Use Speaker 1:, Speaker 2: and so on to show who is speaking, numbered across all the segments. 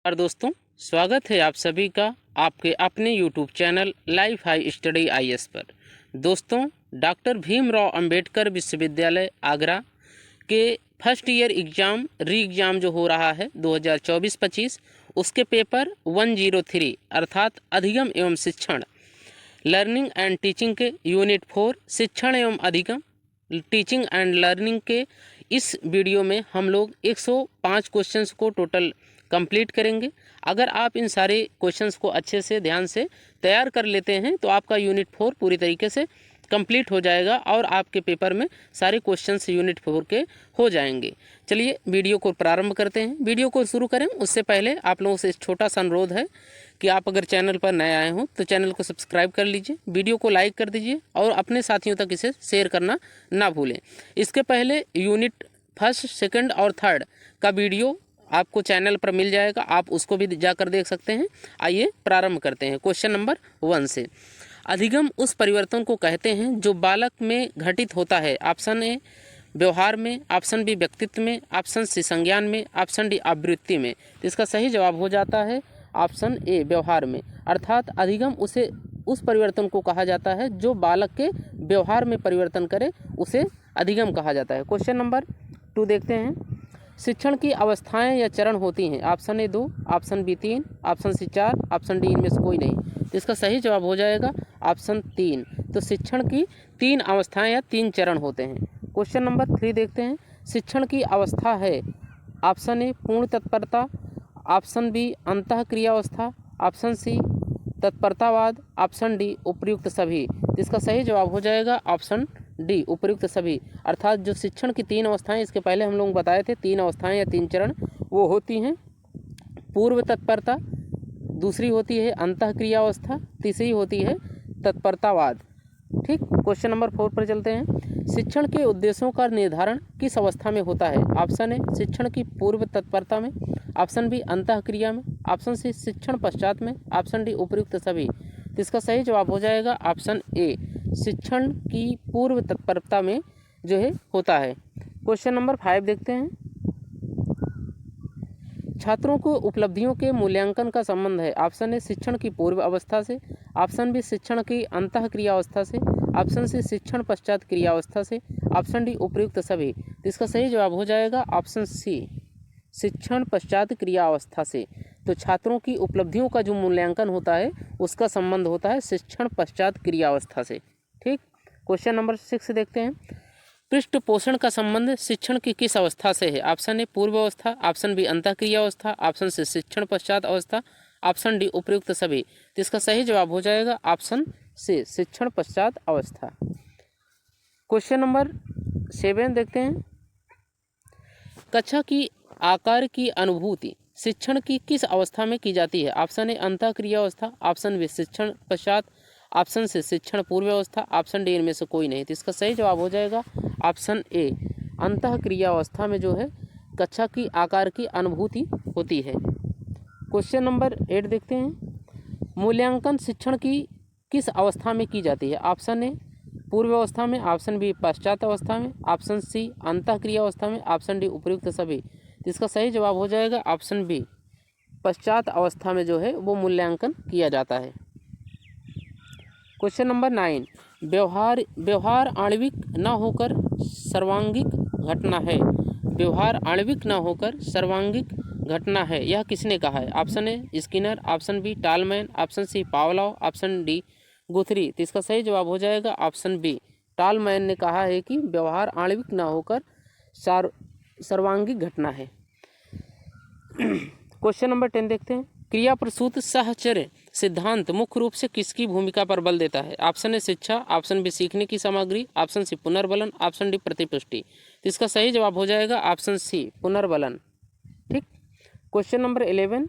Speaker 1: और दोस्तों, स्वागत है आप सभी का आपके अपने YouTube channel life high study IAS पर। दोस्तों, डॉक्टर भीमराव अंबेडकर विश्वविद्यालय आगरा के फर्स्ट ईयर एग्ज़ाम री एग्ज़ाम जो हो रहा है 2024-25, उसके पेपर 103 अर्थात अधिगम एवं शिक्षण लर्निंग एंड टीचिंग के यूनिट 4 शिक्षण एवं अधिगम टीचिंग एंड लर्निंग के इस वीडियो में हम लोग 105 क्वेश्चंस को टोटल कंप्लीट करेंगे। अगर आप इन सारे क्वेश्चंस को अच्छे से ध्यान से तैयार कर लेते हैं तो आपका यूनिट 4 पूरी तरीके से कंप्लीट हो जाएगा और आपके पेपर में सारे क्वेश्चंस यूनिट 4 के हो जाएंगे। चलिए वीडियो को प्रारंभ करते हैं। वीडियो को शुरू करें उससे पहले आप लोगों से छोटा सा अनुरोध है कि आप अगर चैनल पर नए आए हों तो चैनल को सब्सक्राइब कर लीजिए, वीडियो को लाइक कर दीजिए और अपने साथियों तक इसे शेयर करना ना भूलें। इसके पहले यूनिट फर्स्ट, सेकंड और थर्ड का वीडियो आपको चैनल पर मिल जाएगा, आप उसको भी जाकर देख सकते हैं। आइए प्रारंभ करते हैं क्वेश्चन नंबर 1 से। अधिगम उस परिवर्तन को कहते हैं जो बालक में घटित होता है। ऑप्शन ए व्यवहार में, ऑप्शन बी व्यक्तित्व में, ऑप्शन सी संज्ञान में, ऑप्शन डी आवृत्ति में। तो इसका सही जवाब हो जाता है ऑप्शन ए व्यवहार में। अर्थात अधिगम उस परिवर्तन को कहा जाता है जो बालक के व्यवहार में परिवर्तन करे, उसे अधिगम कहा जाता है। क्वेश्चन नंबर 2 देखते हैं। शिक्षण की अवस्थाएं या चरण होती हैं। Option A 2, option B 3, option C 4, option D इनमें से कोई नहीं। तो इसका सही जवाब हो जाएगा ऑप्शन 3। तो शिक्षण की 3 अवस्थाएं या 3 चरण होते हैं। क्वेश्चन नंबर 3 देखते हैं। शिक्षण की अवस्था है। ऑप्शन ए पूर्ण तत्परता, ऑप्शन बी अंतःक्रियावस्था, ऑप्शन सी तत्परतावाद, ऑप्शन डी उपर्युक्त सभी। तो इसका सही जवाब हो जाएगा ऑप्शन डी उपर्युक्त सभी। अर्थात जो शिक्षण की 3 अवस्थाएं, इसके पहले हम लोग बताए थे 3 अवस्थाएं या 3 चरण, वो होती हैं पूर्व तत्परता, दूसरी होती है अंतःक्रियावस्था, तीसरी होती है तत्परतावाद। ठीक, क्वेश्चन नंबर 4 पर चलते हैं। शिक्षण के उद्देश्यों का निर्धारण किस अवस्था में होता है। ऑप्शन ए शिक्षण की पूर्व तत्परता में, ऑप्शन बी अंतःक्रिया में, ऑप्शन सी शिक्षण पश्चात में, ऑप्शन डी उपर्युक्त सभी। तो इसका सही जवाब हो जाएगा ऑप्शन ए शिक्षण की पूर्व तत्परता में जो है होता है। क्वेश्चन नंबर 5 देखते हैं। छात्रों को उपलब्धियों के मूल्यांकन का संबंध है। ऑप्शन ए शिक्षण की पूर्व अवस्था से, ऑप्शन बी शिक्षण की अंतःक्रिया अवस्था से, ऑप्शन सी शिक्षण पश्चात क्रिया अवस्था से, ऑप्शन डी उपर्युक्त सभी। तो इसका सही जवाब हो जाएगा ऑप्शन सी शिक्षण पश्चात क्रिया अवस्था से। तो छात्रों की उपलब्धियों का जो मूल्यांकन होता है उसका संबंध होता है शिक्षण पश्चात क्रिया अवस्था से। ठीक, क्वेश्चन नंबर 6 देखते हैं। पृष्ठ पोषण का संबंध शिक्षण की किस अवस्था से है। ऑप्शन ए पूर्व अवस्था, ऑप्शन बी अंतःक्रिया अवस्था, ऑप्शन सी शिक्षण पश्चात अवस्था, ऑप्शन डी उपर्युक्त सभी। तो इसका सही जवाब हो जाएगा ऑप्शन सी शिक्षण पश्चात अवस्था। क्वेश्चन नंबर 7 देखते हैं। कक्षा की आकार की अनुभूति शिक्षण की किस अवस्था में की जाती है। ऑप्शन ए अंतःक्रिया अवस्था, ऑप्शन बी शिक्षण पश्चात, ऑप्शन से शिक्षण पूर्व अवस्था, ऑप्शन डी इनमें से कोई नहीं। तो इसका सही जवाब हो जाएगा ऑप्शन ए अंतःक्रिया अवस्था में जो है कक्षा की आकार की अनुभूति होती है। क्वेश्चन नंबर 8 देखते हैं। मूल्यांकन शिक्षण की किस अवस्था में की जाती है। ऑप्शन ए पूर्व अवस्था में, ऑप्शन बी पश्चात अवस्था में, ऑप्शन सी अंतःक्रिया अवस्था में, ऑप्शन डी उपर्युक्त सभी। तो इसका सही जवाब हो जाएगा ऑप्शन बी पश्चात अवस्था में जो है वो मूल्यांकन किया जाता है। Question number 9। व्यवहार आणविक न होकर सर्वांगिक घटना है। व्यवहार आणविक न होकर सर्वांगिक घटना है, यह किसने कहा है। Option A Skinner, option B Tolman, option C Pavlov, option D Guthrie. तो इसका सही जवाब हो जाएगा ऑप्शन बी टालमैन ने कहा है कि व्यवहार आणविक न होकर सर्वांगिक घटना है। क्वेश्चन नंबर 10 देखते हैं। क्रिया प्रसूत साहचर्य सिद्धांत मुख्य रूप से किसकी भूमिका पर बल देता है। ऑप्शन ए शिक्षा, ऑप्शन बी सीखने की सामग्री, ऑप्शन सी पुनर्बलन, ऑप्शन डी प्रतिपुष्टि। तो इसका सही जवाब हो जाएगा ऑप्शन सी पुनर्बलन। ठीक, क्वेश्चन नंबर 11।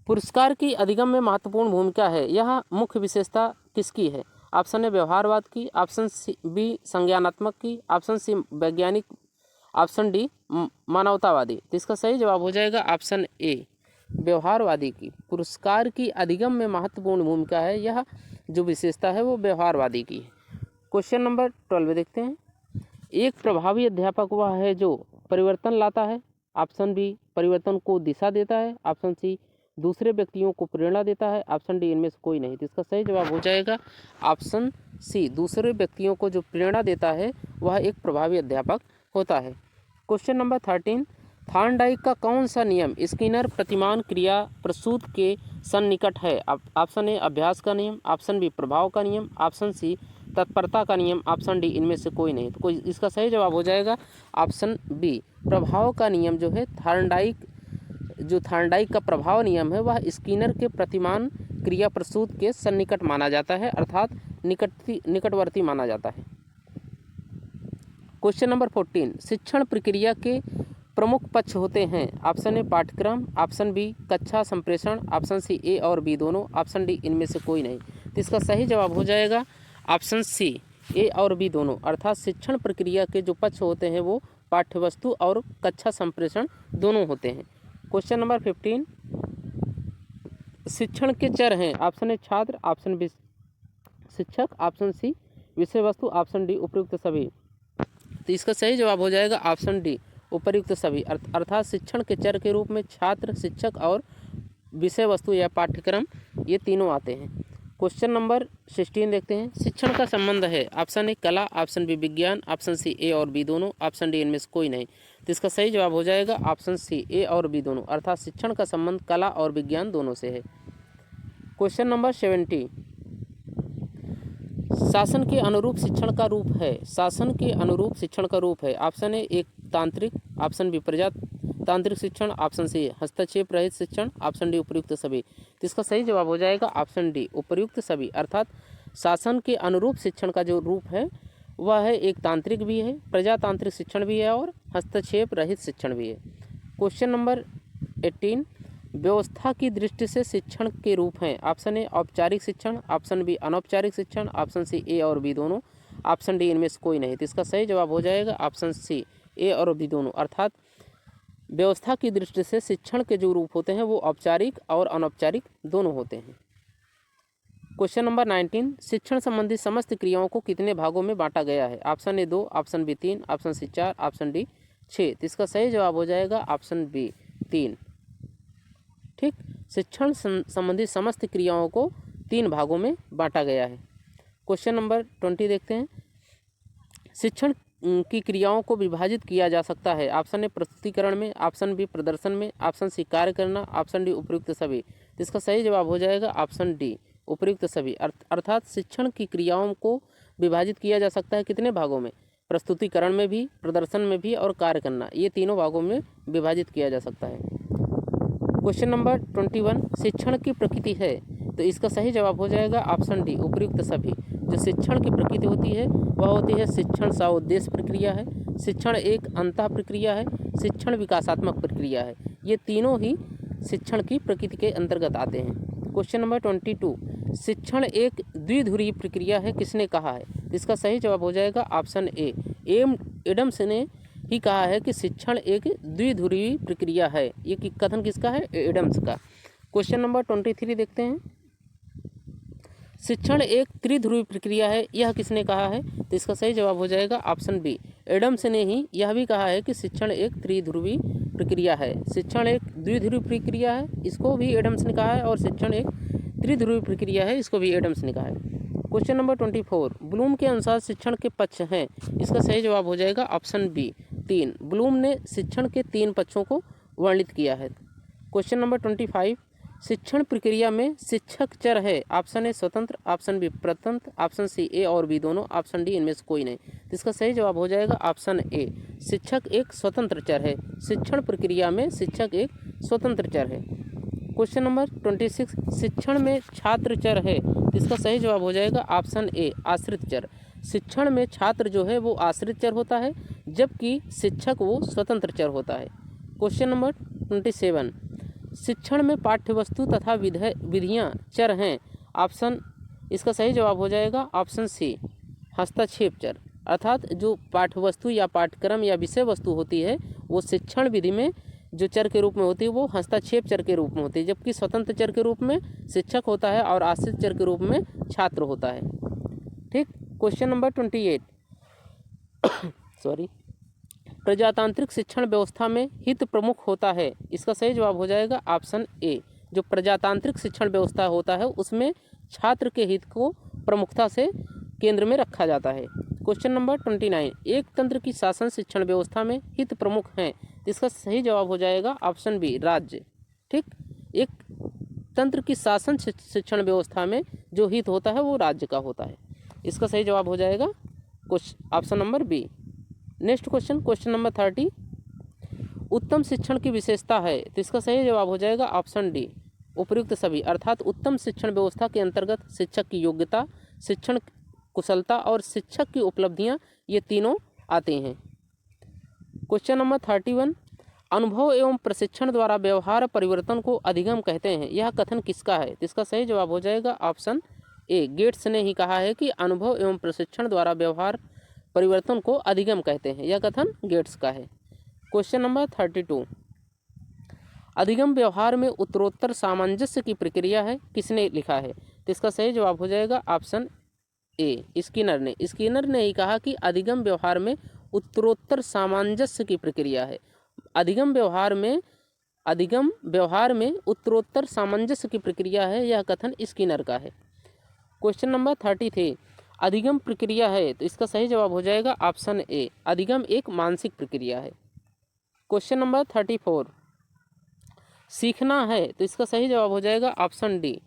Speaker 1: पुरस्कार की अधिगम में महत्वपूर्ण भूमिका है, यह मुख्य विशेषता किसकी है। ऑप्शन ए व्यवहारवाद की, ऑप्शन सी बी संज्ञानात्मक की, ऑप्शन सी वैज्ञानिक, ऑप्शन डी मानवतावादी। तो इसका सही जवाब हो जाएगा ऑप्शन ए व्यवहारवादी की। पुरस्कार की अधिगम में महत्वपूर्ण भूमिका है, यह जो विशेषता है वो व्यवहारवादी की है। क्वेश्चन नंबर 12 देखते हैं। एक प्रभावी अध्यापक वह है जो परिवर्तन लाता है। ऑप्शन बी परिवर्तन को दिशा देता है, ऑप्शन सी दूसरे व्यक्तियों को प्रेरणा देता है, ऑप्शन डी इनमें से कोई नहीं। तो इसका सही जवाब हो जाएगा ऑप्शन सी, दूसरे व्यक्तियों को जो प्रेरणा देता है वह एक प्रभावी अध्यापक होता है। क्वेश्चन नंबर 13, थॉर्नडाइक का कौन सा नियम स्किनर प्रतिमान क्रिया प्रसूत के सन्निकट है? ऑप्शन ए अभ्यास का नियम, ऑप्शन बी प्रभाव का नियम, ऑप्शन सी तत्परता का नियम, ऑप्शन डी इनमें से कोई नहीं। तो कोई इसका सही जवाब हो जाएगा ऑप्शन बी, प्रभाव का नियम जो है थॉर्नडाइक का प्रभाव नियम है वह स्किनर के प्रतिमान क्रिया प्रसूत के सन्निकट माना जाता है, अर्थात निकटवर्ती माना जाता है। क्वेश्चन नंबर 14, शिक्षण प्रक्रिया के प्रमुख पक्ष होते हैं? ऑप्शन ए पाठ्यक्रम, ऑप्शन बी कक्षा संप्रेषण, ऑप्शन सी ए और बी दोनों, ऑप्शन डी इनमें से कोई नहीं। तो इसका सही जवाब हो जाएगा ऑप्शन सी, ए और बी दोनों, अर्थात शिक्षण प्रक्रिया के जो पक्ष होते हैं वो पाठ्यवस्तु और कक्षा संप्रेषण दोनों होते हैं। क्वेश्चन नंबर 15, शिक्षण के चर हैं? ऑप्शन ए छात्र, ऑप्शन बी शिक्षक, ऑप्शन सी विषय वस्तु, ऑप्शन डी उपर्युक्त सभी। तो इसका सही जवाब हो जाएगा ऑप्शन डी, उपर्युक्त सभी, अर्थात शिक्षण के चर के रूप में छात्र, शिक्षक और विषय वस्तु या पाठ्यक्रम ये तीनों आते हैं। क्वेश्चन नंबर 16 देखते हैं, शिक्षण का संबंध है? ऑप्शन ए कला, ऑप्शन बी विज्ञान, ऑप्शन सी ए और बी दोनों, ऑप्शन डी इनमें से कोई नहीं। तो इसका सही जवाब हो जाएगा ऑप्शन सी, ए और बी दोनों, अर्थात शिक्षण का संबंध कला और विज्ञान दोनों से है। क्वेश्चन नंबर 17, शासन के अनुरूप शिक्षण का रूप है? शासन के अनुरूप शिक्षण का रूप है? ऑप्शन ए एक तांत्रिक, ऑप्शन बी प्रजातांत्रिक शिक्षण, ऑप्शन सी हस्तक्षेप रहित शिक्षण, ऑप्शन डी उपर्युक्त सभी। तो इसका सही जवाब हो जाएगा ऑप्शन डी, उपर्युक्त सभी, अर्थात शासन के अनुरूप शिक्षण का जो रूप है वह है एक तांत्रिक भी है, प्रजातांत्रिक शिक्षण भी है और हस्तक्षेप रहित शिक्षण भी है। क्वेश्चन नंबर 18, व्यवस्था की दृष्टि से शिक्षण के रूप हैं? ऑप्शन ए औपचारिक शिक्षण, ऑप्शन बी अनौपचारिक शिक्षण, ऑप्शन सी ए और बी दोनों, ऑप्शन डी इनमें से कोई नहीं। तो इसका सही जवाब हो जाएगा ऑप्शन सी, ए और बी दोनों, अर्थात व्यवस्था की दृष्टि से शिक्षण के जो रूप होते हैं वो औपचारिक और अनौपचारिक दोनों होते हैं। क्वेश्चन नंबर 19, शिक्षण संबंधी समस्त क्रियाओं को कितने भागों में बांटा गया है? Option A 2, option B 3, option C 4, option D 6। तो इसका सही जवाब हो जाएगा ऑप्शन बी 3। ठीक, शिक्षण संबंधी समस्त क्रियाओं को 3 भागों में बांटा गया है। क्वेश्चन नंबर 20 देखते हैं, शिक्षण की क्रियाओं को विभाजित किया जा सकता है? ऑप्शन ए प्रस्तुतिकरण में, ऑप्शन बी प्रदर्शन में, ऑप्शन सी कार्य करना, ऑप्शन डी उपर्युक्त सभी। तो इसका सही जवाब हो जाएगा ऑप्शन डी, उपर्युक्त सभी, अर्थात शिक्षण की क्रियाओं को विभाजित किया जा सकता है कितने भागों में? प्रस्तुतिकरण में भी, प्रदर्शन में भी और कार्य करना, ये तीनों भागों में विभाजित किया जा सकता है। क्वेश्चन नंबर 21, शिक्षण की प्रकृति है? तो इसका सही जवाब हो जाएगा ऑप्शन डी, उपर्युक्त सभी। जो शिक्षण की प्रकृति होती है वह होती है शिक्षण सउद्देश्य प्रक्रिया है, शिक्षण एक अंतः प्रक्रिया है, शिक्षण विकासात्मक प्रक्रिया है। ये तीनों ही शिक्षण की प्रकृति के अंतर्गत आते हैं। क्वेश्चन नंबर 22, शिक्षण एक द्विध्रुवीय प्रक्रिया है, किसने कहा है? इसका सही जवाब हो जाएगा ऑप्शन ए, एडम्स ने ही कहा है कि शिक्षण एक द्विध्रुवीय प्रक्रिया है। ये कथन किसका है? एडम्स का। क्वेश्चन नंबर 23 देखते हैं, शिक्षण एक त्रिध्रुवीय प्रक्रिया है, यह किसने कहा है? तो इसका सही जवाब हो जाएगा ऑप्शन बी, एडम्स ने ही यह भी कहा है कि शिक्षण एक त्रिध्रुवीय प्रक्रिया है। शिक्षण एक द्विध्रुवीय प्रक्रिया है, इसको भी एडम्स ने कहा है, और शिक्षण एक त्रिध्रुवीय प्रक्रिया है, इसको भी एडम्स ने कहा है। क्वेश्चन नंबर 24, ब्लूम के अनुसार शिक्षण के पक्ष हैं? इसका सही जवाब हो जाएगा ऑप्शन बी, 3। ब्लूम ने शिक्षण के 3 पक्षों को वर्णित किया है। क्वेश्चन नंबर 25, शिक्षण प्रक्रिया में शिक्षक चर है? ऑप्शन ए स्वतंत्र, ऑप्शन बी परतंत्र, ऑप्शन सी ए और बी दोनों, ऑप्शन डी इनमें से कोई नहीं। तो इसका सही जवाब हो जाएगा ऑप्शन ए, शिक्षक एक स्वतंत्र चर है। शिक्षण प्रक्रिया में शिक्षक एक स्वतंत्र चर है। क्वेश्चन नंबर 26, शिक्षण में छात्र चर है? इसका सही जवाब हो जाएगा ऑप्शन ए, आश्रित चर। शिक्षण में छात्र जो है वो आश्रित चर होता है, जबकि शिक्षक वो स्वतंत्र चर होता है। क्वेश्चन नंबर 27, शिक्षण में पाठ्यवस्तु तथा विधियाँ चर हैं? ऑप्शन, इसका सही जवाब हो जाएगा ऑप्शन सी, हस्तक्षेप चर। अर्थात जो पाठ्यवस्तु या पाठ्यक्रम या विषय वस्तु होती है वो शिक्षण विधि में जो चर के रूप में होती है वो हस्तक्षेप चर के रूप में होती है, जबकि स्वतंत्र चर के रूप में शिक्षक होता है और आश्रित चर के रूप में छात्र होता है। ठीक, क्वेश्चन नंबर 28 सॉरी प्रजातांत्रिक शिक्षण व्यवस्था में हित प्रमुख होता है, इसका सही जवाब हो जाएगा ऑप्शन ए। जो प्रजातांत्रिक शिक्षण व्यवस्था होता है उसमें छात्र के हित को प्रमुखता से केंद्र में रखा जाता है। क्वेश्चन नंबर 29, एक तंत्र की शासन शिक्षण व्यवस्था में हित प्रमुख हैं, इसका सही जवाब हो जाएगा ऑप्शन बी राज्य। ठीक, एक तंत्र की शासन शिक्षण व्यवस्था में जो हित होता है वो राज्य का होता है, इसका सही जवाब हो जाएगा option number B. Next question, question number 30, उत्तम शिक्षण की विशेषता है, तो इसका सही जवाब हो जाएगा ऑप्शन डी उपर्युक्त सभी। अर्थात उत्तम शिक्षण व्यवस्था के अंतर्गत शिक्षक की योग्यता, शिक्षण कुशलता और शिक्षक की उपलब्धियां ये तीनों आते हैं। क्वेश्चन नंबर 31, अनुभव एवं प्रशिक्षण द्वारा व्यवहार परिवर्तन को अधिगम कहते हैं, यह कथन किसका है, तो इसका सही जवाब हो जाएगा ऑप्शन ए। गेट्स ने ही कहा है कि अनुभव एवं प्रशिक्षण द्वारा व्यवहार परिवर्तन को अधिगम कहते हैं, यह कथन गेट्स का है। क्वेश्चन नंबर 32, अधिगम व्यवहार में उत्तरोत्तर सामंजस्य की प्रक्रिया है, किसने लिखा है, तो इसका सही जवाब हो जाएगा ऑप्शन ए स्किनर ने ही कहा कि अधिगम व्यवहार में उत्तरोत्तर सामंजस्य की प्रक्रिया है। अधिगम व्यवहार में उत्तरोत्तर सामंजस्य की प्रक्रिया है, यह कथन स्किनर का है। क्वेश्चन नंबर 33, अधिगम प्रक्रिया है, तो इसका सही जवाब हो जाएगा ऑप्शन ए। अधिगम एक मानसिक प्रक्रिया है। क्वेश्चन नंबर 34, सीखना है, तो इसका सही जवाब हो जाएगा ऑप्शन डी।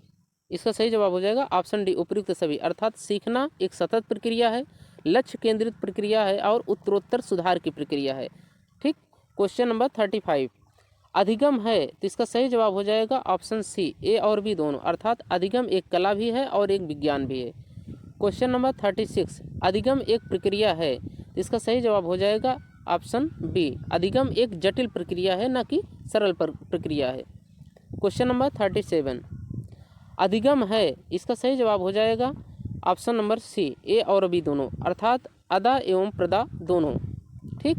Speaker 1: इसका सही जवाब हो जाएगा ऑप्शन डी उपर्युक्त सभी। अर्थात सीखना एक सतत प्रक्रिया है, लक्ष्य केंद्रित प्रक्रिया है और उत्तरोत्तर सुधार की प्रक्रिया है। ठीक, क्वेश्चन नंबर 35, अधिगम है, तो इसका सही जवाब हो जाएगा ऑप्शन सी ए और बी दोनों। अर्थात अधिगम एक कला भी है और एक विज्ञान भी है। क्वेश्चन नंबर 36, अधिगम एक प्रक्रिया है, तो इसका सही जवाब हो जाएगा ऑप्शन बी। अधिगम एक जटिल प्रक्रिया है, न कि सरल प्रक्रिया है। क्वेश्चन नंबर 37, अधिगम है, इसका सही जवाब हो जाएगा ऑप्शन नंबर सी ए और बी दोनों। अर्थात अदा एवं प्रदा दोनों। ठीक,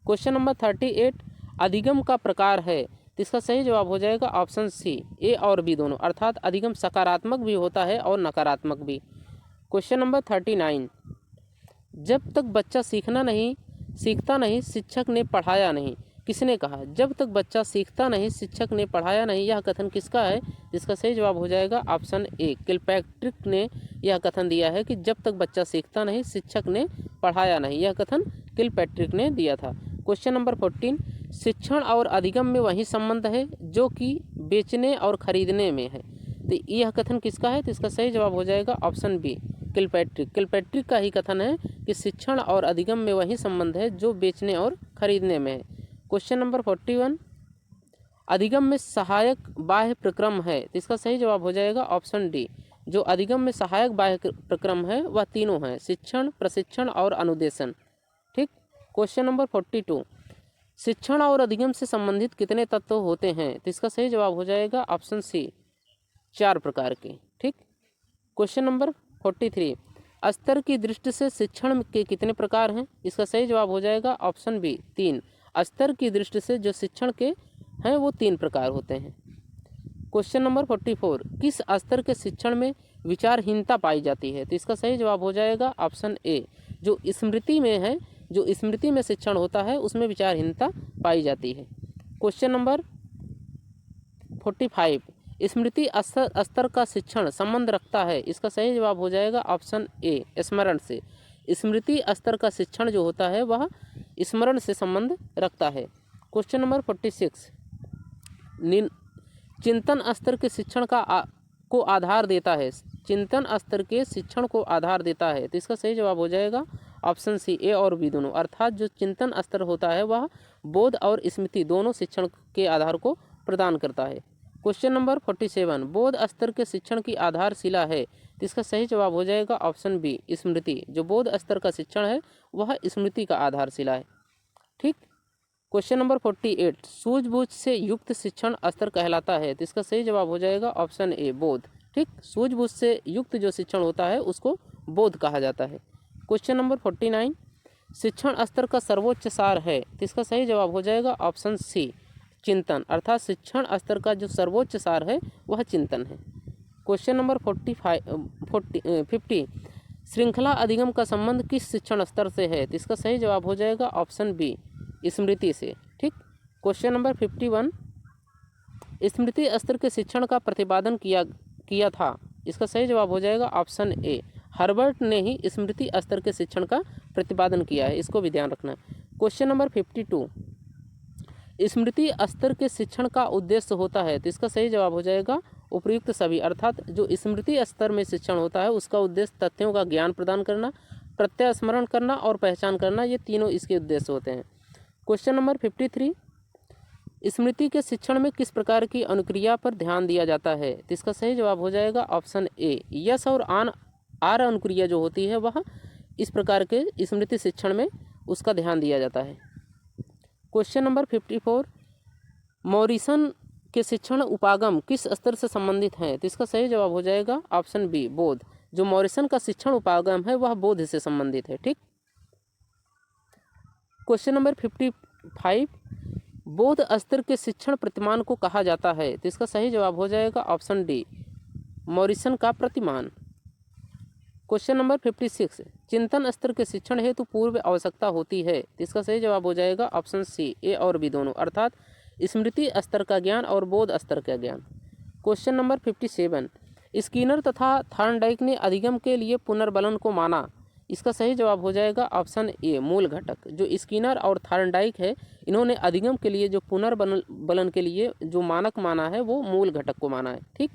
Speaker 1: क्वेश्चन नंबर 38, अधिगम का प्रकार है, तो इसका सही जवाब हो जाएगा ऑप्शन सी ए और बी दोनों। अर्थात अधिगम सकारात्मक भी होता है और नकारात्मक भी। क्वेश्चन नंबर 39, जब तक बच्चा सीखता नहीं शिक्षक ने पढ़ाया नहीं, किसने कहा। जब तक बच्चा सीखता नहीं शिक्षक ने पढ़ाया नहीं, यह कथन किसका है, जिसका सही जवाब हो जाएगा ऑप्शन ए। किलपैट्रिक ने यह कथन दिया है कि जब तक बच्चा सीखता नहीं शिक्षक ने पढ़ाया नहीं, यह कथन किलपैट्रिक ने दिया था। क्वेश्चन नंबर 14, शिक्षण और अधिगम में वही संबंध है जो कि बेचने और खरीदने में है, तो यह कथन किसका है, तो इसका सही जवाब हो जाएगा ऑप्शन बी किलपैट्रिक का ही कथन है कि शिक्षण और अधिगम में वही संबंध है जो बेचने और खरीदने में है। क्वेश्चन नंबर 41, अधिगम में सहायक बाह्य प्रक्रम है, तो इसका सही जवाब हो जाएगा ऑप्शन डी। जो अधिगम में सहायक बाह्य प्रक्रम है वह तीनों हैं, शिक्षण, प्रशिक्षण और अनुदेशन। ठीक, क्वेश्चन नंबर 42, शिक्षण और अधिगम से संबंधित कितने तत्व होते हैं, तो इसका सही जवाब हो जाएगा ऑप्शन सी 4 प्रकार के। ठीक, क्वेश्चन नंबर 43, स्तर की दृष्टि से शिक्षण के कितने प्रकार हैं, इसका सही जवाब हो जाएगा ऑप्शन बी 3। स्तर की दृष्टि से जो शिक्षण के हैं वो 3 प्रकार होते हैं। क्वेश्चन नंबर 44, किस स्तर के शिक्षण में विचारहीनता पाई जाती है, तो इसका सही जवाब हो जाएगा ऑप्शन ए। जो स्मृति में है, जो स्मृति में शिक्षण होता है उसमें विचारहीनता पाई जाती है। क्वेश्चन नंबर 45, स्मृति स्तर का शिक्षण संबंध रखता है, इसका सही जवाब हो जाएगा ऑप्शन ए स्मरण से। स्मृति स्तर का शिक्षण जो होता है वह स्मरण से संबंध रखता है। क्वेश्चन नंबर 46, चिंतन स्तर के शिक्षण को आधार देता है, चिंतन स्तर के शिक्षण को आधार देता है, तो इसका सही जवाब हो जाएगा ऑप्शन सी ए और बी दोनों। अर्थात जो चिंतन स्तर होता है वह बोध और स्मृति दोनों शिक्षण के आधार को प्रदान करता है। क्वेश्चन नंबर 47, बोध स्तर के शिक्षण की आधारशिला है, तो इसका सही जवाब हो जाएगा ऑप्शन बी स्मृति। जो बोध स्तर का शिक्षण है वह स्मृति का आधारशिला है। ठीक, क्वेश्चन नंबर 48, सूझबूझ से युक्त शिक्षण स्तर कहलाता है, तो इसका सही जवाब हो जाएगा ऑप्शन ए बोध। ठीक, सूझबूझ से युक्त जो शिक्षण होता है उसको बोध कहा जाता है। क्वेश्चन नंबर 49, शिक्षण स्तर का सर्वोच्च सार है, तो इसका सही जवाब हो जाएगा ऑप्शन सी चिंतन। अर्थात शिक्षण स्तर का जो सर्वोच्च सार है वह चिंतन है। क्वेश्चन नंबर 50, श्रृंखला अधिगम का संबंध किस शिक्षण स्तर से है, तो इसका सही जवाब हो जाएगा ऑप्शन बी स्मृति से। ठीक। क्वेश्चन नंबर 51, स्मृति स्तर के शिक्षण का प्रतिपादन किया था। इसका सही जवाब हो जाएगा ऑप्शन ए, हर्बर्ट ने ही स्मृति स्तर के शिक्षण का प्रतिपादन किया है, इसको भी ध्यान रखना है। क्वेश्चन नंबर 52, स्मृति स्तर के शिक्षण का उद्देश्य होता है, तो इसका सही जवाब हो जाएगा उपयुक्त सभी, अर्थात जो स्मृति स्तर में शिक्षण होता है उसका उद्देश्य तथ्यों का ज्ञान प्रदान करना, प्रत्यय स्मरण करना और पहचान करना, ये तीनों इसके उद्देश्य होते हैं। क्वेश्चन नंबर 53, स्मृति के शिक्षण में किस प्रकार की अनुक्रिया पर ध्यान दिया जाता है, तो इसका सही जवाब हो जाएगा ऑप्शन ए, यस और आर अनुक्रिया जो होती है वह इस प्रकार के स्मृति शिक्षण में उसका ध्यान दिया जाता है। क्वेश्चन नंबर 54, मॉरिसन के शिक्षण उपागम किस स्तर से संबंधित है, तो इसका सही जवाब हो जाएगा ऑप्शन बी, बोध। जो मॉरिसन का शिक्षण उपागम है वह बोध से संबंधित है। ठीक। क्वेश्चन नंबर 55, बोध स्तर के शिक्षण प्रतिमान को कहा जाता है, तो इसका सही जवाब हो जाएगा ऑप्शन डी, मॉरिसन का प्रतिमान। क्वेश्चन नंबर 56, चिंतन स्तर के शिक्षण हेतु पूर्व आवश्यकता होती है, तो इसका सही जवाब हो जाएगा ऑप्शन सी, ए और बी दोनों, अर्थात स्मृति स्तर का ज्ञान और बोध स्तर का ज्ञान। क्वेश्चन नंबर 57, स्किनर तथा थॉर्नडाइक ने अधिगम के लिए पुनर्बलन को माना, इसका सही जवाब हो जाएगा ऑप्शन ए, मूल घटक। जो स्किनर और थॉर्नडाइक है इन्होंने अधिगम के लिए जो पुनर्बलन के लिए जो मानक माना है वो मूल घटक को माना है। ठीक।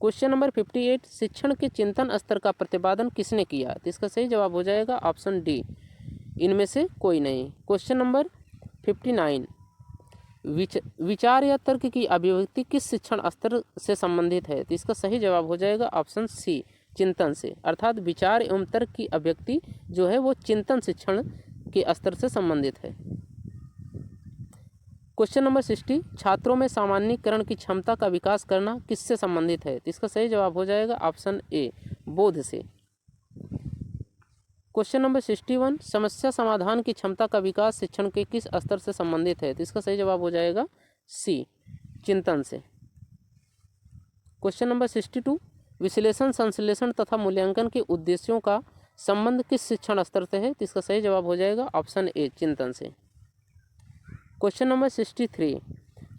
Speaker 1: क्वेश्चन नंबर 58, शिक्षण के चिंतन स्तर का प्रतिपादन किसने किया, तो इसका सही जवाब हो जाएगा ऑप्शन डी, इनमें से कोई नहीं। क्वेश्चन नंबर 59, विचार या तर्क की अभिव्यक्ति किस शिक्षण स्तर से संबंधित है, तो इसका सही जवाब हो जाएगा ऑप्शन सी, चिंतन से, अर्थात विचार एवं तर्क की अभिव्यक्ति जो है वो चिंतन शिक्षण के स्तर से संबंधित है। क्वेश्चन नंबर 60, छात्रों में सामान्यीकरण की क्षमता का विकास करना किससे संबंधित है, तो इसका सही जवाब हो जाएगा ऑप्शन ए, बोध से। क्वेश्चन नंबर 61, समस्या समाधान की क्षमता का विकास शिक्षण के किस स्तर से संबंधित है, तो इसका सही जवाब हो जाएगा सी, चिंतन से। क्वेश्चन नंबर 62, विश्लेषण, संश्लेषण तथा मूल्यांकन के उद्देश्यों का संबंध किस शिक्षण स्तर से है, तो इसका सही जवाब हो जाएगा ऑप्शन ए, चिंतन से। क्वेश्चन नंबर 63,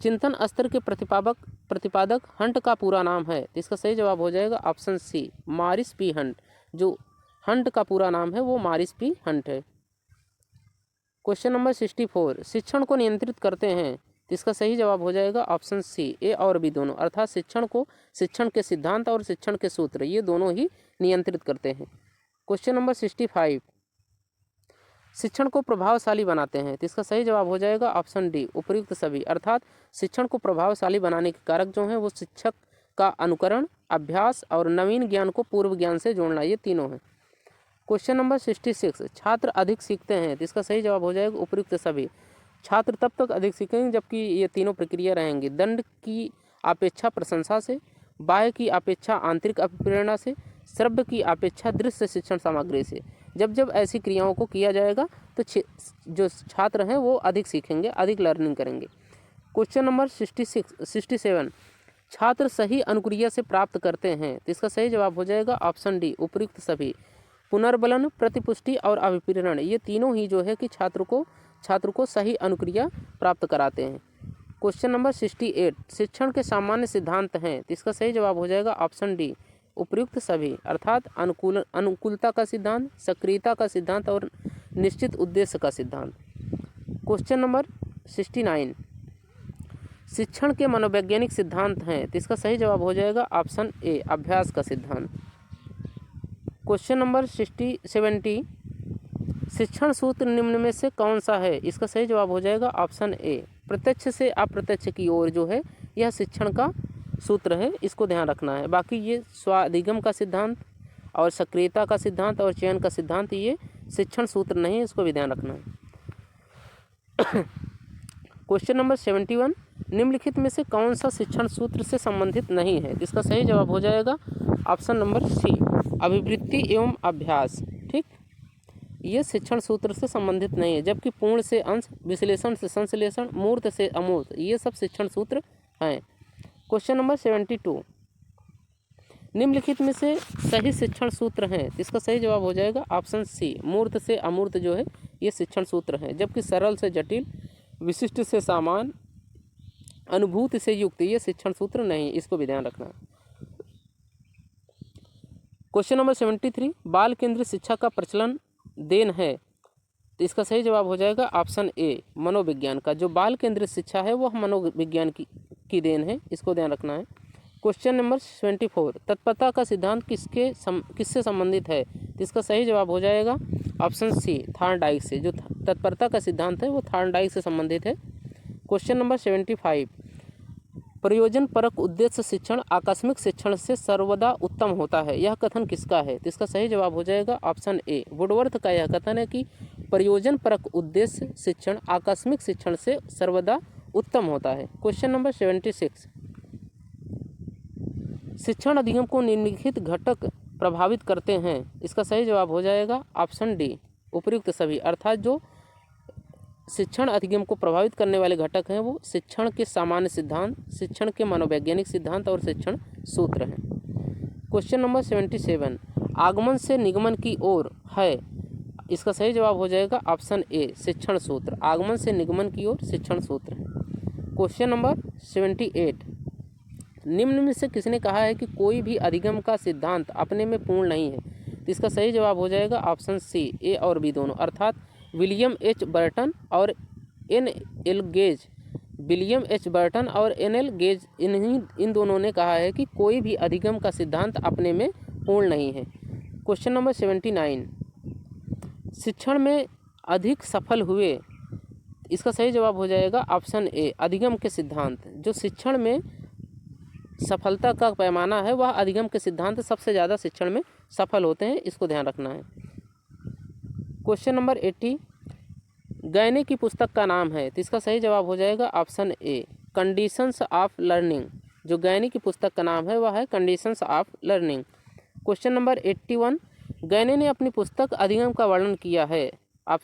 Speaker 1: चिंतन स्तर के प्रतिपादक हंट का पूरा नाम है, तो इसका सही जवाब हो जाएगा option C, Morris P Hunt. जो हंट का पूरा नाम है वो मॉरिस पी हंट है। क्वेश्चन नंबर 64, शिक्षण को नियंत्रित करते हैं, तो इसका सही जवाब हो जाएगा ऑप्शन सी, ए और बी दोनों, अर्थात शिक्षण के सिद्धांत और शिक्षण के सूत्र ये दोनों ही नियंत्रित करते हैं। क्वेश्चन नंबर 65, शिक्षण को प्रभावशाली बनाते हैं, तो इसका सही जवाब हो जाएगा ऑप्शन डी, उपयुक्त सभी, अर्थात शिक्षण को प्रभावशाली बनाने के कारक जो हैं वो शिक्षक का अनुकरण, अभ्यास और नवीन ज्ञान को पूर्व ज्ञान से जोड़ना, ये तीनों हैं। क्वेश्चन नंबर 66, छात्र अधिक सीखते हैं, तो इसका सही जवाब हो जाएगा उपयुक्त सभी, छात्र तब तक अधिक सीखेंगे जबकि ये तीनों प्रक्रिया रहेंगी, दंड की अपेक्षा प्रशंसा से, बाह्य की अपेक्षा आंतरिक अभिप्रेरणा से, श्रव्य की अपेक्षा दृश्य शिक्षण सामग्री से। जब जब ऐसी क्रियाओं को किया जाएगा तो जो छात्र हैं वो अधिक सीखेंगे, अधिक लर्निंग करेंगे। क्वेश्चन नंबर 67, छात्र सही अनुक्रिया से प्राप्त करते हैं, तो इसका सही जवाब हो जाएगा ऑप्शन डी, उपयुक्त सभी, पुनर्बलन, प्रतिपुष्टि और अभिप्रेरण ये तीनों ही जो है कि छात्र को सही अनुक्रिया प्राप्त कराते हैं। क्वेश्चन नंबर 68, शिक्षण के सामान्य सिद्धांत हैं, तो इसका सही जवाब हो जाएगा ऑप्शन डी, उपयुक्त सभी, अर्थात अनुकूलता का सिद्धांत, सक्रियता का सिद्धांत और निश्चित उद्देश्य का सिद्धांत। क्वेश्चन नंबर 69, शिक्षण के मनोवैज्ञानिक सिद्धांत हैं, तो इसका सही जवाब हो जाएगा ऑप्शन ए, अभ्यास का सिद्धांत। क्वेश्चन नंबर 70, शिक्षण सूत्र निम्न में से कौन सा है, इसका सही जवाब हो जाएगा ऑप्शन ए, प्रत्यक्ष से अप्रत्यक्ष की ओर जो है यह शिक्षण का सूत्र है, इसको ध्यान रखना है। बाकी ये स्वाधिगम का सिद्धांत और सक्रियता का सिद्धांत और चयन का सिद्धांत ये शिक्षण सूत्र नहीं है, इसको भी ध्यान रखना है। क्वेश्चन नंबर 71, निम्नलिखित में से कौन सा शिक्षण सूत्र से संबंधित नहीं है, इसका सही जवाब हो जाएगा ऑप्शन नंबर सी, अभिवृत्ति एवं अभ्यास। ठीक, ये शिक्षण सूत्र से संबंधित नहीं है, जबकि पूर्ण से अंश, विश्लेषण से संश्लेषण, मूर्त से अमूर्त ये सब शिक्षण सूत्र हैं। क्वेश्चन नंबर 72, निम्नलिखित में से सही शिक्षण सूत्र हैं, इसका सही जवाब हो जाएगा ऑप्शन सी, मूर्त से अमूर्त जो है ये शिक्षण सूत्र हैं, जबकि सरल से जटिल, विशिष्ट से सामान्य, अनुभूति से युक्त ये शिक्षण सूत्र नहीं। इसको भी ध्यान रखना है। क्वेश्चन नंबर 73, बाल केंद्रित शिक्षा का प्रचलन देन है, तो इसका सही जवाब हो जाएगा ऑप्शन ए मनोविज्ञान का। जो बाल केंद्रित शिक्षा है वह मनोविज्ञान की देन है, इसको ध्यान रखना है। क्वेश्चन नंबर 74, तत्परता का सिद्धांत किससे संबंधित है, तो इसका सही जवाब हो जाएगा ऑप्शन सी थॉर्नडाइक से। जो तत्परता का सिद्धांत है वो थॉर्नडाइक से संबंधित है। क्वेश्चन नंबर 75, प्रयोजन परक उद्देश्य शिक्षण आकस्मिक शिक्षण से सर्वदा उत्तम होता है, यह कथन किसका है, तो इसका सही जवाब हो जाएगा ऑप्शन ए वुडवर्थ का। यह कथन है कि प्रयोजन परक उद्देश्य शिक्षण आकस्मिक शिक्षण से सर्वदा उत्तम होता है। क्वेश्चन नंबर 76, शिक्षण अधिगम को निम्नलिखित घटक प्रभावित करते हैं, इसका सही जवाब हो जाएगा ऑप्शन डी उपयुक्त सभी। अर्थात जो शिक्षण अधिगम को प्रभावित करने वाले घटक हैं वो शिक्षण के सामान्य सिद्धांत, शिक्षण के मनोवैज्ञानिक सिद्धांत और शिक्षण सूत्र हैं। क्वेश्चन नंबर 77, आगमन से निगमन की ओर है, इसका सही जवाब हो जाएगा ऑप्शन ए शिक्षण सूत्र। आगमन से निगमन की ओर शिक्षण सूत्र है। क्वेश्चन नंबर 78, निम्न में से किसने कहा है कि कोई भी अधिगम का सिद्धांत अपने में पूर्ण नहीं है, तो इसका सही जवाब हो जाएगा ऑप्शन सी ए और बी दोनों। अर्थात विलियम एच बर्टन और N L Gage, William H Burton और एन एल गेज इन दोनों ने कहा है कि कोई भी अधिगम का सिद्धांत अपने में पूर्ण नहीं है। क्वेश्चन नंबर 79, शिक्षण में अधिक सफल हुए, इसका सही जवाब हो जाएगा ऑप्शन ए अधिगम के सिद्धांत। जो शिक्षण में सफलता का पैमाना है वह अधिगम के सिद्धांत सबसे ज़्यादा शिक्षण में सफल होते हैं, इसको ध्यान रखना है। क्वेश्चन नंबर 80, गैने की पुस्तक का नाम है, तो इसका सही जवाब हो जाएगा option A conditions of learning. जो गैने की पुस्तक का नाम है वह है conditions of learning. Question number 81, गैने ने अपनी पुस्तक अधिगम का वर्णन किया है, आप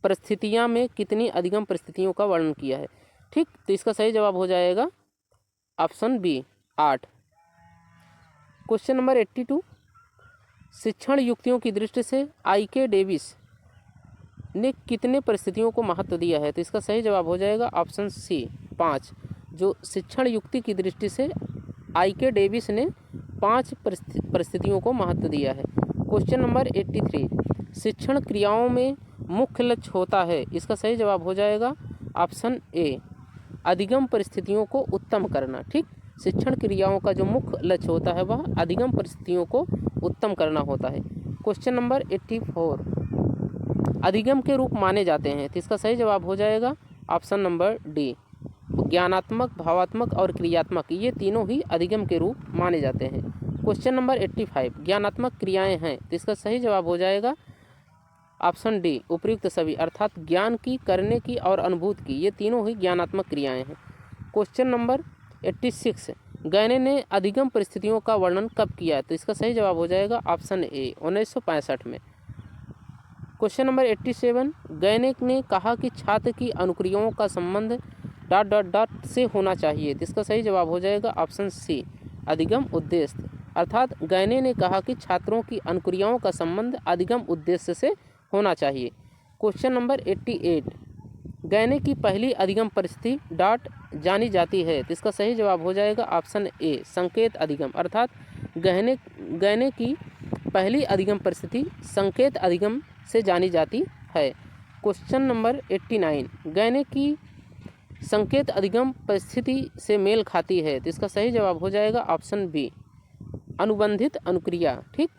Speaker 1: परिस्थितियाँ में कितनी अधिगम परिस्थितियों का वर्णन किया है, ठीक, तो इसका सही जवाब हो जाएगा ऑप्शन बी 8। क्वेश्चन नंबर 82, शिक्षण युक्तियों की दृष्टि से आई.के. डेविस ने कितने परिस्थितियों को महत्व दिया है, तो इसका सही जवाब हो जाएगा ऑप्शन सी 5। जो शिक्षण युक्ति की दृष्टि से आई.के. डेविस ने 5 परिस्थितियों को महत्व दिया है। क्वेश्चन नंबर 83, शिक्षण क्रियाओं में मुख्य लक्ष्य होता है, इसका सही जवाब हो जाएगा ऑप्शन ए अधिगम परिस्थितियों को उत्तम करना, ठीक। शिक्षण क्रियाओं का जो मुख्य लक्ष्य होता है वह अधिगम परिस्थितियों को उत्तम करना होता है। क्वेश्चन नंबर 84, अधिगम के रूप माने जाते हैं, तो इसका सही जवाब हो जाएगा ऑप्शन नंबर डी ज्ञानात्मक, भावात्मक और क्रियात्मक, ये तीनों ही अधिगम के रूप माने जाते हैं। क्वेश्चन नंबर 85, ज्ञानात्मक क्रियाएं हैं, तो इसका सही जवाब हो जाएगा ऑप्शन डी उपयुक्त सभी। अर्थात ज्ञान की, करने की और अनुभूति की, ये तीनों ही ज्ञानात्मक क्रियाएं हैं। क्वेश्चन नंबर 86, गैने ने अधिगम परिस्थितियों का वर्णन कब किया है, तो इसका सही जवाब हो जाएगा ऑप्शन ए 1965 में। क्वेश्चन नंबर 87, गैने ने कहा कि छात्र की अनुक्रियाओं का संबंध ... से होना चाहिए, तो इसका सही जवाब हो जाएगा ऑप्शन सी अधिगम उद्देश्य। अर्थात गैने ने कहा कि छात्रों की अनुक्रियाओं का संबंध अधिगम उद्देश्य से होना चाहिए। क्वेश्चन नंबर 88, गैने की पहली अधिगम परिस्थिति ... जानी जाती है, तो इसका सही जवाब हो जाएगा ऑप्शन ए संकेत अधिगम। अर्थात गैने की पहली अधिगम परिस्थिति संकेत अधिगम से जानी जाती है। क्वेश्चन नंबर 89, गैने की संकेत अधिगम परिस्थिति से मेल खाती है, तो इसका सही जवाब हो जाएगा ऑप्शन बी अनुबंधित अनुक्रिया, ठीक।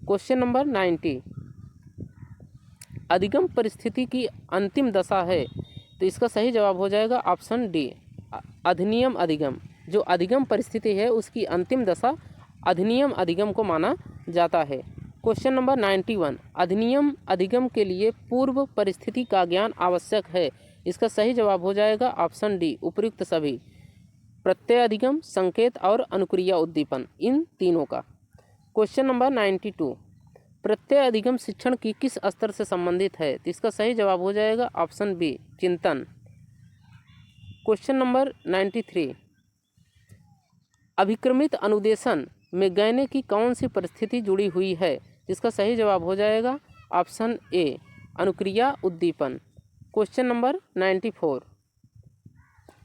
Speaker 1: क्वेश्चन नंबर 90, अधिगम परिस्थिति की अंतिम दशा है, तो इसका सही जवाब हो जाएगा ऑप्शन डी अधिनियम अधिगम। जो अधिगम परिस्थिति है उसकी अंतिम दशा अधिनियम अधिगम को माना जाता है। क्वेश्चन नंबर 91, अधिनियम अधिगम के लिए पूर्व परिस्थिति का ज्ञान आवश्यक है, इसका सही जवाब हो जाएगा ऑप्शन डी उपयुक्त सभी। प्रत्यय अधिगम, संकेत और अनुक्रिया उद्दीपन, इन तीनों का। क्वेश्चन नंबर 92, प्रत्यय अधिगम शिक्षण की किस स्तर से संबंधित है, तो इसका सही जवाब हो जाएगा ऑप्शन बी चिंतन। क्वेश्चन नंबर 93, अभिक्रमित अनुदेशन में गैने की कौन सी परिस्थिति जुड़ी हुई है, जिसका सही जवाब हो जाएगा ऑप्शन ए अनुक्रिया उद्दीपन। क्वेश्चन नंबर 94,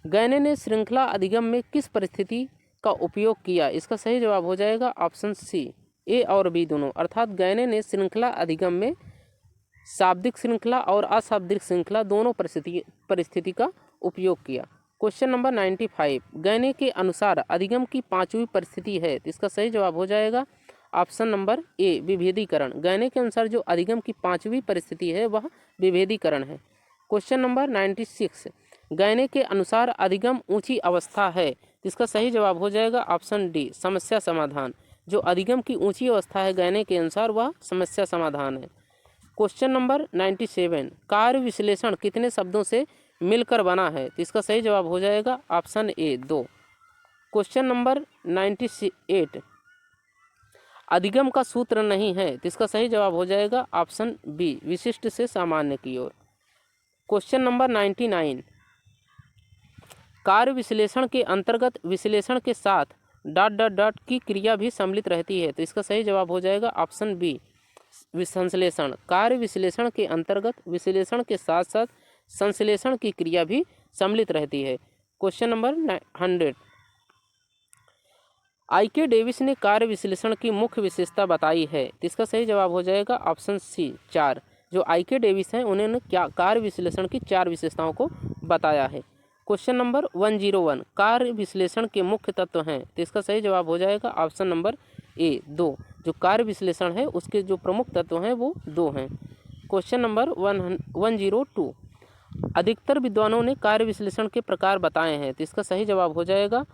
Speaker 1: गैने ने श्रृंखला अधिगम में किस परिस्थिति का उपयोग किया? इसका सही जवाब हो जाएगा ऑप्शन सी, ए और बी दोनों। अर्थात गैने ने श्रृंखला अधिगम में शाब्दिक श्रृंखला और अशाब्दिक श्रृंखला दोनों परिस्थिति का उपयोग किया। क्वेश्चन नंबर 95, गैने के अनुसार अधिगम की पांचवी परिस्थिति है, तो इसका सही जवाब हो जाएगा ऑप्शन नंबर ए, विभेदीकरण। गैने के अनुसार जो अधिगम की पांचवी परिस्थिति है वह विभेदीकरण है। क्वेश्चन नंबर 96, गैने के अनुसार अधिगम ऊंची अवस्था है, तो इसका सही जवाब हो जाएगा ऑप्शन डी, समस्या समाधान। जो अधिगम की ऊंची अवस्था है गैने के अनुसार वह समस्या समाधान है। क्वेश्चन नंबर 97, कार्य विश्लेषण कितने शब्दों से मिलकर बना है? तो इसका सही जवाब हो जाएगा ऑप्शन ए, 2। क्वेश्चन नंबर 98, अधिगम का सूत्र नहीं है, तो इसका सही जवाब हो जाएगा ऑप्शन बी, विशिष्ट से सामान्य की ओर। क्वेश्चन नंबर 99, कार्य विश्लेषण के अंतर्गत विश्लेषण के साथ ... की क्रिया भी सम्मिलित रहती है, तो इसका सही जवाब हो जाएगा ऑप्शन बी, संश्लेषण। कार्य विश्लेषण के अंतर्गत विश्लेषण के साथ साथ संश्लेषण की क्रिया भी सम्मिलित रहती है। Question number 100, IK. डेविस ने कार्य विश्लेषण की मुख्य विशेषता बताई है, तो इसका सही जवाब हो जाएगा ऑप्शन सी, 4। जो आई.के. डेविस हैं उन्होंने क्या कार्य विश्लेषण की 4 विशेषताओं को बताया है। क्वेश्चन नंबर 101, कार्य विश्लेषण के मुख्य तत्व हैं, तो इसका सही जवाब हो जाएगा ऑप्शन नंबर ए, 2। जो कार्य विश्लेषण है उसके जो प्रमुख तत्व हैं वो 2 हैं। क्वेश्चन नंबर 102, अधिकतर विद्वानों ने कार्य विश्लेषण के प्रकार बताए हैं, तो इसका सही जवाब हो जाएगा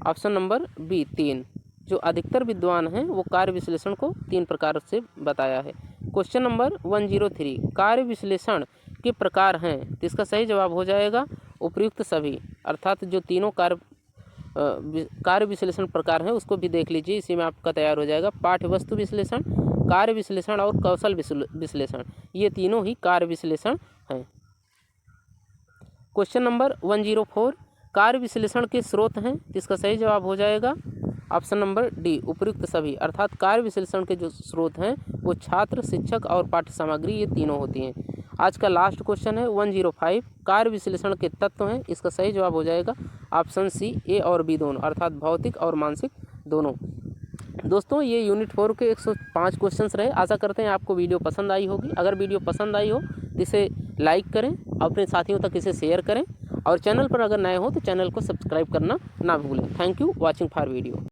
Speaker 1: ऑप्शन नंबर बी, 3। जो अधिकतर विद्वान हैं वो कार्य विश्लेषण को 3 प्रकार से बताया है। क्वेश्चन नंबर 103, कार्य विश्लेषण के प्रकार हैं, तो इसका सही जवाब हो जाएगा उपयुक्त सभी। अर्थात जो तीनों कार्य विश्लेषण प्रकार हैं उसको भी देख लीजिए, इसी में आपका तैयार हो जाएगा। पाठ्य वस्तु विश्लेषण, कार्य विश्लेषण और कौशल विश्लेषण, ये तीनों ही कार्य विश्लेषण हैं। क्वेश्चन नंबर 104, कार्य विश्लेषण के स्रोत हैं, इसका सही जवाब हो जाएगा ऑप्शन नंबर डी, उपयुक्त सभी। अर्थात कार्य विश्लेषण के जो स्रोत हैं वो छात्र, शिक्षक और पाठ्य सामग्री, ये तीनों होती हैं। आज का लास्ट क्वेश्चन है 105, कार्य विश्लेषण के तत्व हैं, इसका सही जवाब हो जाएगा ऑप्शन सी, ए और बी दोनों, अर्थात भौतिक और मानसिक दोनों। दोस्तों ये यूनिट 4 के 105 क्वेश्चंस रहे। आशा करते हैं आपको वीडियो पसंद आई होगी। अगर वीडियो पसंद आई हो तो इसे लाइक करें, अपने साथियों तक इसे शेयर करें और चैनल पर अगर नए हो तो चैनल को सब्सक्राइब करना ना भूलें। Thank you watching for video.